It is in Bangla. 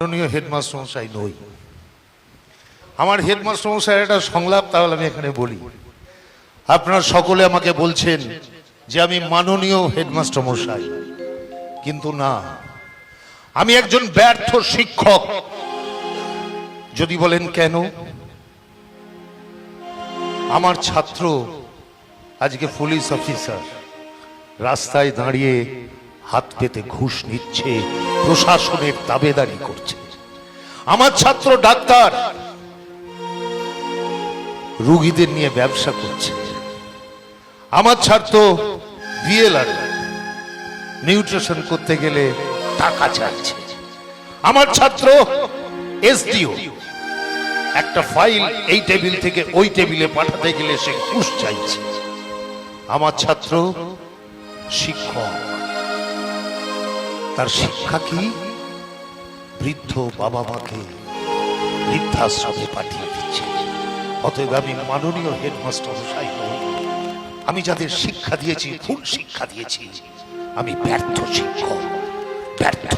মাননীয় হেডমাস্টার মশাই নই। আমার হেডমাস্টার মশাই একটা সংলাপ, তাহলে আমি এখানে বলি। আপনারা সকলে আমাকে বলছেন যে আমি মাননীয় হেডমাস্টার মশাই, কিন্তু না, আমি একজন ব্যর্থ শিক্ষক। যদি বলেন কেন? আমার ছাত্র আজকে পুলিশ অফিসার, রাস্তায় দাঁড়িয়ে হাত পেতে ঘুষ নিচ্ছে, প্রশাসনের দাবেদারি করছে। আমার ছাত্র ডাক্তার, রোগীদের নিয়ে ব্যবসা করছে। আমার ছাত্র বিএলআর, নিউট্রিশন করতে গেলে টাকা চাইছে। আমার ছাত্র এসডিও, একটা ফাইল এই টেবিল থেকে ওই টেবিলে পাঠাতে গেলে সে ঘুষ চাইছে। আমার ছাত্র শিক্ষক, তার শিক্ষা কি? বৃদ্ধ বাবা মাকে বৃদ্ধাশ্রমে পাঠিয়ে দিচ্ছে। অতএব আমি মাননীয় হেডমাস্টার মশাই নই। আমি যাদের শিক্ষা দিয়েছি, ভুল শিক্ষা দিয়েছি। আমি ব্যর্থ শিক্ষক, ব্যর্থ।